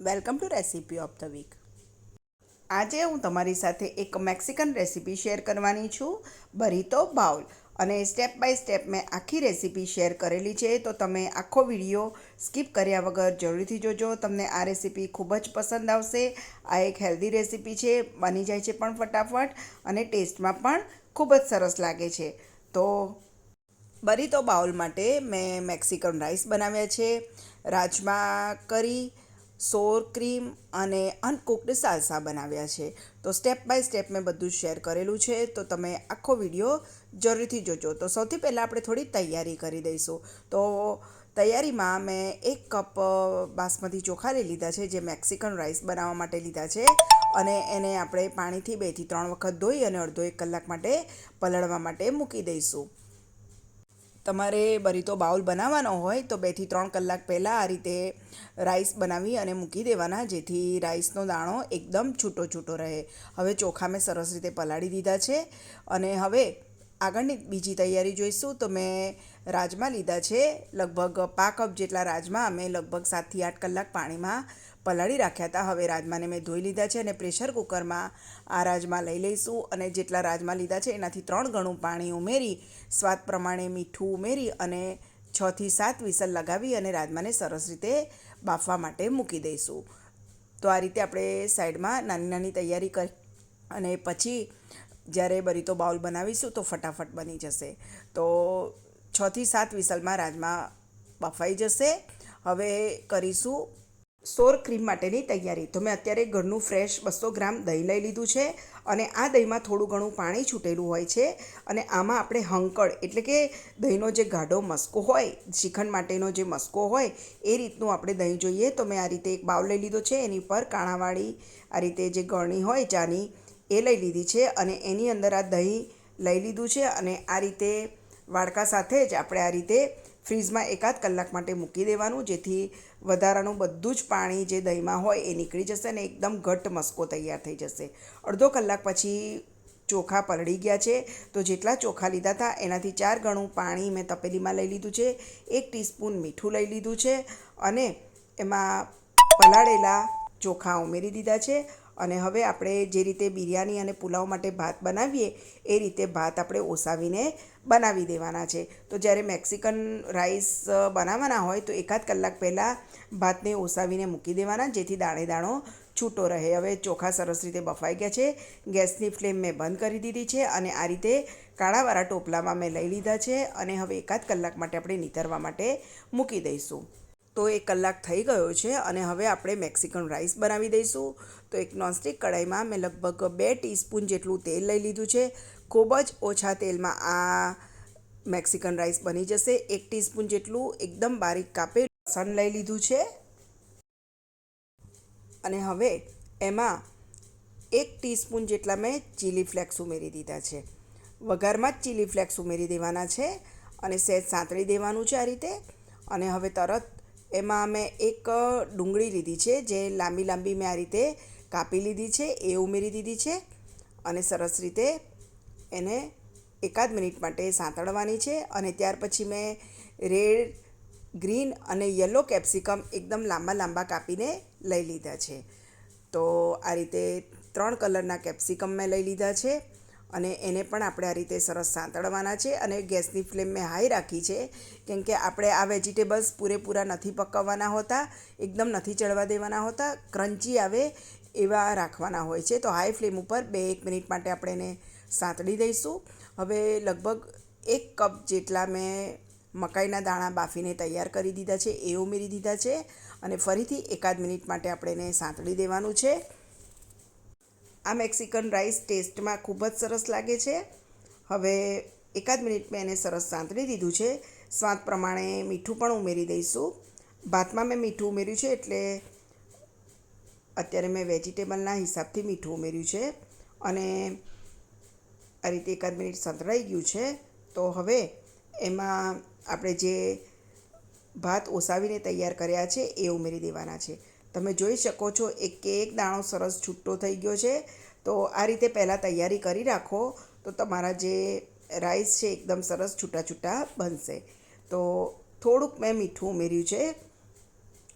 Welcome to recipe of the week. આજે હું તમારી સાથે એક મેક્સિકન રેસીપી શેર કરવાની છું, બરીતો બાઉલ. અને સ્ટેપ બાય સ્ટેપ મેં આખી રેસીપી શેર કરેલી છે, તો તમે આખો વિડીયો સ્કીપ કર્યા વગર જરૂરથી જોજો. તમને આ રેસીપી ખૂબ જ પસંદ આવશે. આ એક હેલ્ધી રેસીપી છે, બની જાય છે પણ ફટાફટ અને ટેસ્ટમાં પણ ખૂબ જ સરસ લાગે છે. તો બરીતો બાઉલ માટે મેં મેક્સિકન રાઈસ બનાવ્યા છે, રાજમા કરી, સોર ક્રીમ અને અનકુકડ સાલસા બનાવ્યા છે. તો સ્ટેપ બાય સ્ટેપ મેં બધું શેર કરેલું છે, તો તમે આખો વિડીયો જરૂરથી જોજો. તો સૌથી પહેલાં આપણે થોડી તૈયારી કરી દઈશું. તો તૈયારીમાં મેં 1 કપ બાસમતી ચોખા લઈ લીધા છે, જે મેક્સિકન રાઈસ બનાવવા માટે લીધા છે. અને એને આપણે પાણીથી 2 થી 3 વખત ધોઈ અને અડધો 1 કલાક માટે પલળવા માટે મૂકી દઈશું. તમારે બરીતો બાઉલ બનાવવાનો હોય તો 2 થી 3 કલાક પહેલાં આ રીતે રાઈસ બનાવી અને મૂકી દેવાના, જેથી રાઈસનો દાણો એકદમ છૂટો છૂટો રહે. હવે ચોખા મેં સરસ રીતે પલાળી દીધા છે અને હવે આગળની બીજી તૈયારી જોઈશું. તો મેં રાજમા લીધા છે, લગભગ 5 કપ જેટલા રાજમા મેં લગભગ 7 થી 8 કલાક પાણીમાં પલાળી રાખ્યા હતા. હવે રાજમાને મેં ધોઈ લીધા છે અને પ્રેશર કુકરમાં આ રાજમા લઈ લઈશું. અને જેટલા રાજમા લીધા છે એનાથી 3 ગણું પાણી ઉમેરી, સ્વાદ પ્રમાણે મીઠું ઉમેરી અને 6 થી 7 વિસલ લગાવી અને રાજમાને સરસ રીતે બાફવા માટે મૂકી દઈશું. તો આ રીતે આપણે સાઈડમાં નાની નાની તૈયારી કરી અને પછી જ્યારે બરીતો બાઉલ બનાવીશું તો ફટાફટ બની જશે. તો 6 થી 7 વિસલમાં રાજમા બફાઈ જશે. હવે કરીશું સોર ક્રીમ માટેની તૈયારી. તો મેં અત્યારે ઘરનું ફ્રેશ 200 ગ્રામ દહીં લઈ લીધું છે અને આ દહીંમાં થોડું ઘણું પાણી છૂટેલું હોય છે. અને આમાં આપણે હંકળ એટલે કે દહીંનો જે ગાઢો મસ્કો હોય, શ્રીખંડ માટેનો જે મસ્કો હોય એ રીતનું આપણે દહીં જોઈએ. તો મેં આ રીતે એક બાઉલ લઈ લીધો છે, એની પર કાણાવાળી આ રીતે જે ગળણી હોય ચાની એ લઈ લીધી છે અને એની અંદર આ દહીં લઈ લીધું છે. અને આ રીતે વાડકા સાથે જ આપણે આ રીતે ફ્રીઝમાં 1-8 કલાક માટે મૂકી દેવાનું, જેથી વધારાનું બધું જ પાણી જે દહીંમાં હોય એ નીકળી જશે અને એકદમ ઘટ્ટ મસ્કો તૈયાર થઈ જશે. અડધો કલાક પછી ચોખા પલળી ગયા છે, તો જેટલા ચોખા લીધા હતા એનાથી 4 ગણું પાણી મેં તપેલીમાં લઈ લીધું છે. 1 ટીસ્પૂન મીઠું લઈ લીધું છે અને એમાં પલાળેલા ચોખા ઉમેરી દીધા છે. અને હવે આપણે જે રીતે બિરયાની અને પુલાવ માટે ભાત બનાવીએ એ રીતે ભાત આપણે ઓસાવીને બનાવી દેવાના છે. તો જ્યારે મેક્સિકન રાઈસ બનાવવાના હોય તો 1-8 કલાક પહેલાં ભાતને ઓસાવીને મૂકી દેવાના, જેથી દાણે દાણો છૂટો રહે. હવે ચોખા સરસ રીતે બફાઈ ગયા છે, ગેસની ફ્લેમ મેં બંધ કરી દીધી છે અને આ રીતે કાણાવાળા ટોપલામાં મેં લઈ લીધા છે. અને હવે 1-8 કલાક માટે આપણે નીતરવા માટે મૂકી દઈશું. તો 1 કલાક થઈ ગયો છે અને હવે આપણે મેક્સિકન રાઈસ બનાવી દઈશું. તો એક નોનસ્ટિક કઢાઈમાં મેં લગભગ 2 ટીસ્પૂન જેટલું તેલ લઈ લીધું છે. ખૂબ જ ઓછા તેલમાં આ મેક્સિકન રાઈસ બની જશે. 1 ટીસ્પૂન જેટલું એકદમ બારીક કાપેલું લસણ લઈ લીધું છે અને હવે એમાં 1 ટીસ્પૂન જેટલા મેં ચીલી ફ્લેક્સ ઉમેરી દીધા છે. વઘારમાં જ ચીલી ફ્લેક્સ ઉમેરી દેવાના છે અને સહેજ સાંતળી દેવાનું છે આ રીતે. અને હવે તરત એમાં મેં એક ડુંગળી લીધી છે, જે લાંબી લાંબી મેં આ રીતે કાપી લીધી છે, એ ઉમેરી દીધી છે અને સરસ રીતે એને 1-8 મિનિટ માટે સાંતળવાની છે. અને ત્યાર પછી મેં રેડ, ગ્રીન અને યલો કેપ્સિકમ એકદમ લાંબા લાંબા કાપીને લઈ લીધા છે. તો આ રીતે 3 કલરના કેપ્સિકમ મેં લઈ લીધા છે અને એને પણ આપણે આ રીતે સરસ સાંતળવાના છે. અને ગેસની ફ્લેમ મેં હાઈ રાખી છે, કેમ કે આપણે આ વેજીટેબલ્સ પૂરેપૂરા નથી પકાવવાના હોતા, એકદમ નથી ચડવા દેવાના હોતા, ક્રન્ચી આવે એવા રાખવાના હોય છે. તો હાઈ ફ્લેમ ઉપર 2-1 મિનિટ માટે આપણે એને સાંતળી દઈશું. હવે લગભગ 1 કપ જેટલા મેં મકાઈના દાણા બાફીને તૈયાર કરી દીધા છે, એ ઉમેરી દીધા છે અને ફરીથી 1-8 મિનિટ માટે આપણે એને સાંતળી દેવાનું છે. આ મેક્સિકન રાઈસ ટેસ્ટમાં ખૂબ જ સરસ લાગે છે. હવે 1-8 મિનિટ મેં એને સરસ સાંતળી દીધું છે. સ્વાદ પ્રમાણે મીઠું પણ ઉમેરી દઈશું. ભાતમાં મેં મીઠું ઉમેર્યું છે એટલે અત્યારે મેં વેજીટેબલના હિસાબથી મીઠું ઉમેર્યું છે. અને આ રીતે 1-8 મિનિટ સંતળાઈ ગયું છે. તો હવે એમાં આપણે જે ભાત ઓસાવીને તૈયાર કર્યા છે એ ઉમેરી દેવાના છે. તમે જોઈ શકો છો એક દાણો સરસ છૂટો થઈ ગયો છે. તો આ રીતે પહેલાં તૈયારી કરી રાખો તો તમારા જે રાઈસ છે એકદમ સરસ છૂટા છૂટા બનશે. તો થોડુંક મેં મીઠું ઉમેર્યું છે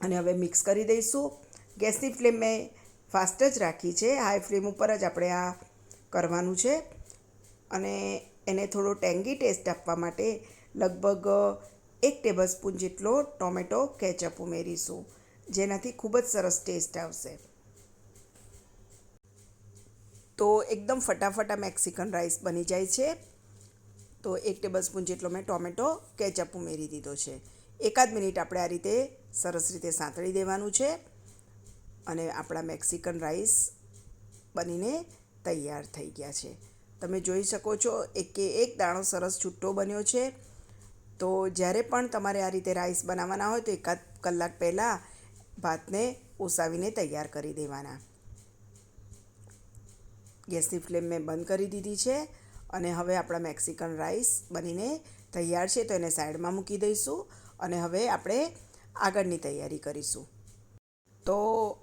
અને હવે મિક્સ કરી દઈશું. ગેસની ફ્લેમ મેં ફાસ્ટ જ રાખી છે, હાઈ ફ્લેમ ઉપર જ આપણે આ કરવાનું છે. અને એને થોડો ટેંગી ટેસ્ટ આપવા માટે લગભગ 1 ટેબલસ્પૂન જેટલો ટોમેટો કેચઅપ ઉમેરીશું, જેનાથી ખૂબ જ સરસ ટેસ્ટ આવશે. તો એકદમ ફટાફટ આ મેક્સિકન રાઈસ બની જાય છે. તો 1 ટેબલસ્પૂન જેટલો મેં ટોમેટો કેચઅપ ઉમેરી દીધો છે. એકાદ મિનિટ આપણે આ રીતે સરસ રીતે સાંતળી દેવાનું છે અને આપણા મેક્સિકન રાઈસ બનીને તૈયાર થઈ ગયા છે. તમે જોઈ શકો છો એકે એક દાણો સરસ છૂટો બન્યો છે. તો જ્યારે પણ તમારે આ રીતે રાઈસ બનાવવાના હોય તો એકાદ કલાક પહેલાં ભાતને ઓસાવીને તૈયાર કરી દેવાના. ગેસની ફ્લેમ મેં બંધ કરી દીધી છે અને હવે આપણા મેક્સિકન રાઈસ બનીને તૈયાર છે. તો એને સાઈડમાં મૂકી દઈશું અને હવે આપણે આગળની તૈયારી કરીશું. તો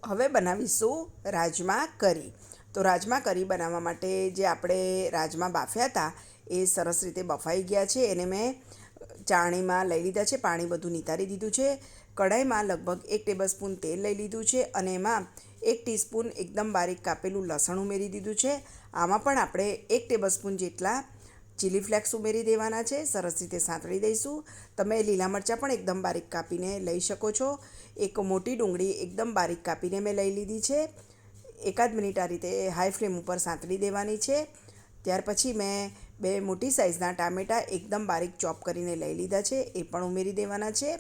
હવે બનાવીશું રાજમા કરી. તો રાજમા કરી બનાવવા માટે જે આપણે રાજમા બાફ્યા હતા એ સરસ રીતે બફાઈ ગયા છે. એને મેં ચાણીમાં લઈ લીધા છે, પાણી બધું નિતારી દીધું છે. કઢાઈમાં લગભગ 1 ટેબલસ્પૂન તેલ લઈ લીધું છે અને એમાં 1 ટીસ્પૂન એકદમ બારીક કાપેલું લસણ ઉમેરી દીધું છે. આમાં પણ આપણે 1 ટેબલસ્પૂન જેટલા ચીલી ફ્લેક્સ ઉમેરી દેવાના છે. સરસ રીતે સાંતળી દઈશું. તમે લીલા મરચાં પણ એકદમ બારીક કાપીને લઈ શકો છો. એક મોટી ડુંગળી એકદમ બારીક કાપીને મેં લઈ લીધી છે. એકાદ મિનિટ આ રીતે હાઈ ફ્લેમ ઉપર સાંતળી દેવાની છે. ત્યાર પછી મેં 2 મોટી સાઇઝના ટામેટાં એકદમ બારીક ચોપ કરીને લઈ લીધા છે, એ પણ ઉમેરી દેવાના છે.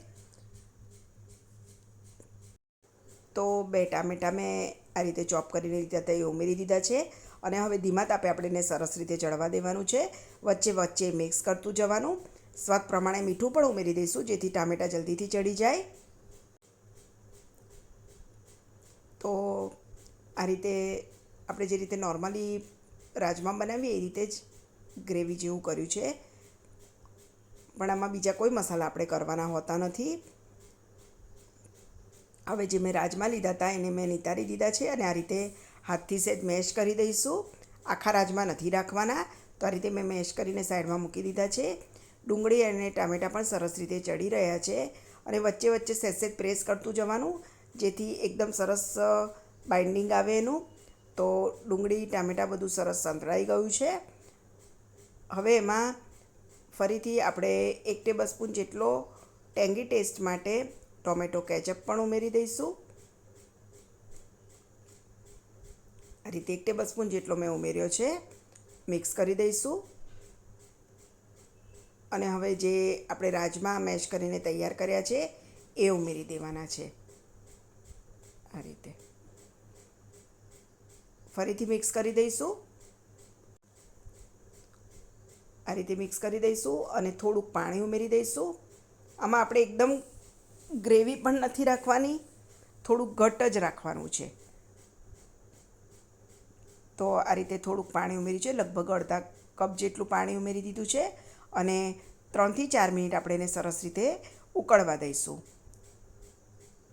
તો 2 ટામેટાં મેં આ રીતે ચોપ કરીને લીધા હતા, એ ઉમેરી દીધા છે અને હવે ધીમા તાપે આપણે એને સરસ રીતે ચડવા દેવાનું છે. વચ્ચે વચ્ચે મિક્સ કરતું જવાનું. સ્વાદ પ્રમાણે મીઠું પણ ઉમેરી દઈશું, જેથી ટામેટાં જલ્દીથી ચડી જાય. તો આ રીતે આપણે જે રીતે નોર્મલી રાજમા બનાવીએ એ રીતે જ ગ્રેવી જેવું કર્યું છે, પણ આમાં બીજા કોઈ મસાલા આપણે કરવાના હોતા નથી. હવે જે મેં રાજમા લીધા હતા એને મેં નિતારી દીધા છે અને આ રીતે હાથથી સહેજ મેશ કરી દઈશું. આખા રાજમા નથી રાખવાના, તો આ રીતે મેં મેશ કરીને સાઈડમાં મૂકી દીધા છે. ડુંગળી અને ટામેટાં પણ સરસ રીતે ચડી રહ્યા છે અને વચ્ચે વચ્ચે સહેજ સહેજ પ્રેસ કરતું જવાનું, જેથી એકદમ સરસ બાઇન્ડિંગ આવે એનું. તો ડુંગળી ટામેટાં બધું સરસ સંતળાઈ ગયું છે. હવે એમાં ફરીથી આપણે 1 ટેબલસ્પૂન જેટલો ટેંગી ટેસ્ટ માટે ટોમેટો કેચઅપ પણ ઉમેરી દઈશું. આ રીતે 1 ટેબલસ્પૂન જેટલો મેં ઉમેર્યો છે. મિક્સ કરી દઈશું અને હવે જે આપણે રાજમા મેશ કરીને તૈયાર કર્યા છે એ ઉમેરી દેવાના છે. આ રીતે ફરીથી મિક્સ કરી દઈશું. આ રીતે મિક્સ કરી દઈશું અને થોડુંક પાણી ઉમેરી દઈશું. આમાં આપણે એકદમ ગ્રેવી પણ નથી રાખવાની, થોડુંક ઘટ્ટ જ રાખવાનું છે. તો આ રીતે થોડુંક પાણી ઉમેર્યું છે, લગભગ અડધા કપ જેટલું પાણી ઉમેરી દીધું છે અને 3 થી 4 મિનિટ આપણે એને સરસ રીતે ઉકળવા દઈશું.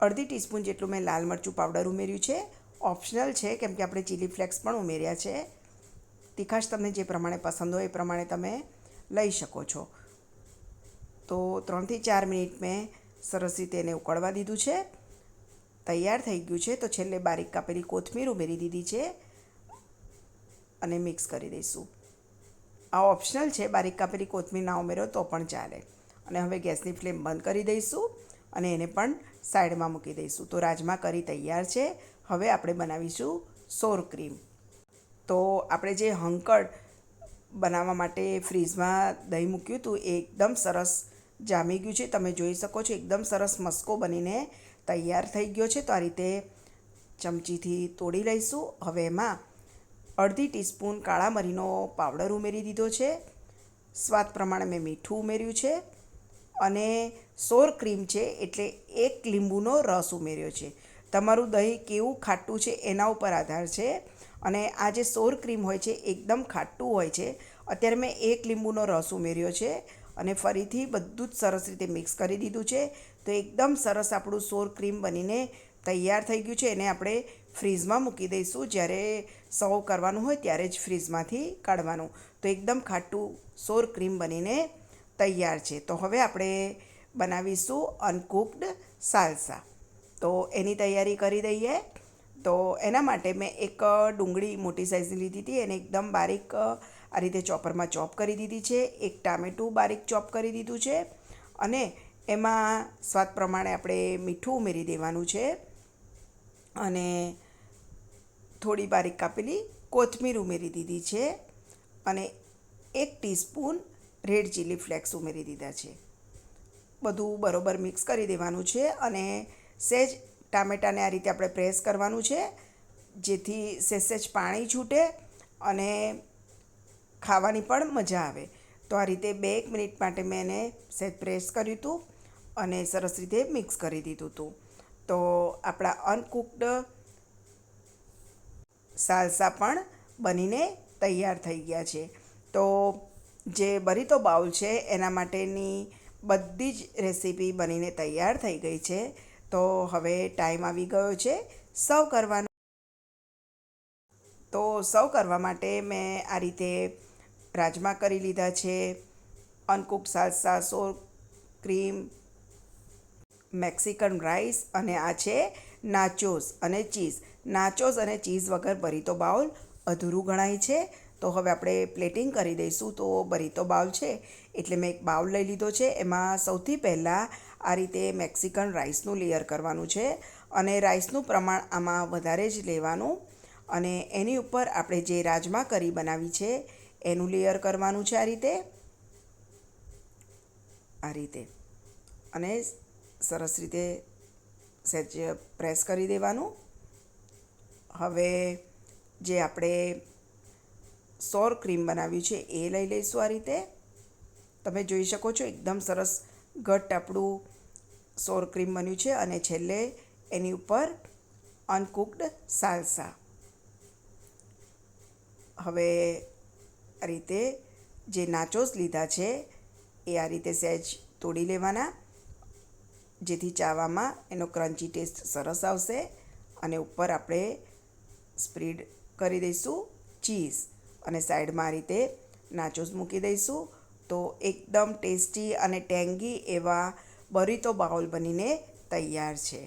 અડધી ટીસ્પૂન જેટલું મેં લાલ મરચું પાવડર ઉમેર્યું છે. ઓપ્શનલ છે, કેમ કે આપણે ચીલી ફ્લેક્સ પણ ઉમેર્યા છે. તીખાશ તમને જે પ્રમાણે પસંદ હોય એ પ્રમાણે તમે લઈ શકો છો. તો 3 થી 4 મિનિટ મેં સરસ રીતે એને ઉકળવા દીધું છે. તૈયાર થઈ ગયું છે. તો છેલ્લે બારીક કાપેલી કોથમીર ઉમેરી દીધી છે અને મિક્સ કરી દઈશું. આ ઓપ્શનલ છે, બારીક કાપેલી કોથમીર ના ઉમેરો તો પણ ચાલે. અને હવે ગેસની ફ્લેમ બંધ કરી દઈશું અને એને પણ સાઈડમાં મૂકી દઈશું. તો રાજમા કરી તૈયાર છે. હવે આપણે બનાવીશું સોર ક્રીમ. તો આપણે જે હંકડ બનાવવા માટે ફ્રીઝમાં દહીં મૂક્યું હતું એ એકદમ સરસ જામી ગયું છે. તમે જોઈ શકો છો એકદમ સરસ મસ્કો બનીને તૈયાર થઈ ગયો છે. તો આ રીતે ચમચીથી તોડી લઈશું. હવે એમાં અડધી ટીસ્પૂન કાળા મરીનો પાવડર ઉમેરી દીધો છે. સ્વાદ પ્રમાણે મેં મીઠું ઉમેર્યું છે અને સોર ક્રીમ છે એટલે 1 લીંબુનો રસ ઉમેર્યો છે. તમારું દહીં કેવું ખાટું છે એના ઉપર આધાર છે. અને આ જે સોર ક્રીમ હોય છે એકદમ ખાટું હોય છે. અત્યારે મેં 1 લીંબુનો રસ ઉમેર્યો છે અને ફરીથી બધું જ સરસ રીતે મિક્સ કરી દીધું છે. તો એકદમ સરસ આપણું સોર ક્રીમ બનીને તૈયાર થઈ ગયું છે. એને આપણે ફ્રીઝમાં મૂકી દઈશું. જ્યારે સર્વ કરવાનું હોય ત્યારે જ ફ્રીઝમાંથી કાઢવાનું. તો એકદમ ખાટું સોર ક્રીમ બનીને તૈયાર છે. તો હવે આપણે બનાવીશું અનકુક્ડ સાલ્સા. તો એની તૈયારી કરી દઈએ. તો એના માટે મેં એક ડુંગળી મોટી સાઇઝની લીધી હતી, એને એકદમ બારીક આ રીતે ચોપરમાં ચોપ કરી દીધી છે. એક ટામેટું બારીક ચોપ કરી દીધું છે અને એમાં સ્વાદ પ્રમાણે આપણે મીઠું ઉમેરી દેવાનું છે અને થોડી બારીક કાપેલી કોથમીર ઉમેરી દીધી છે અને 1 ટીસ્પૂન રેડ ચીલી ફ્લેક્સ ઉમેરી દીધા છે. બધું બરોબર મિક્સ કરી દેવાનું છે અને સહેજ ટામેટાને આ રીતે આપણે પ્રેસ કરવાનું છે, જેથી સહેજ પાણી છૂટે અને ખાવાની પણ મજા આવે. તો આ રીતે 2-1 મિનિટ માટે મેં એને સહેજ પ્રેસ કર્યું હતું અને સરસ રીતે મિક્સ કરી દીધું હતું. તો આપણા અનકુકડ સાલસા પણ બનીને તૈયાર થઈ ગયા છે. તો જે બરીતો બાઉલ છે એના માટેની બધી જ રેસીપી બનીને તૈયાર થઈ ગઈ છે. તો હવે ટાઈમ આવી ગયો છે સર્વ કરવાનો. તો સર્વ કરવા માટે મેં આ રીતે રાજમા કરી લીધા છે, અનકુક્ડ સાલસા, સોર ક્રીમ, મેક્સિકન રાઈસ અને આ છે નાચોસ અને ચીઝ. નાચોસ અને ચીઝ વગર બરીતો બાઉલ અધૂરું ગણાય છે. તો હવે આપણે પ્લેટિંગ કરી દઈશું. તો બરીતો બાઉલ છે એટલે મેં એક બાઉલ લઈ લીધો છે. એમાં સૌથી પહેલાં આ રીતે મેક્સિકન રાઈસનું લેયર કરવાનું છે અને રાઈસનું પ્રમાણ આમાં વધારે જ લેવાનું અને એની ઉપર આપણે જે રાજમા કરી બનાવી છે એનું લેયર કરવાનું છે આ રીતે અને સરસ રીતે સહેજ પ્રેસ કરી દેવાનું. હવે જે આપણે સોર ક્રીમ બનાવ્યું છે એ લઈ લઈશું આ રીતે. તમે જોઈ શકો છો એકદમ સરસ ઘટ્ટ આપણું સોર ક્રીમ બન્યું છે અને છેલ્લે એની ઉપર અનકુકડ સાલસા. હવે આ રીતે જે નાચોસ લીધા છે એ આ રીતે સહેજ તોડી લેવાના, જેથી ચાવવામાં એનો ક્રન્ચી ટેસ્ટ સરસ આવશે અને ઉપર આપણે સ્પ્રેડ કરી દઈશું ચીઝ અને સાઈડમાં આ રીતે નાચોસ મૂકી દઈશું. તો એકદમ ટેસ્ટી અને ટેંગી એવા બરીતો બાઉલ બનીને તૈયાર છે.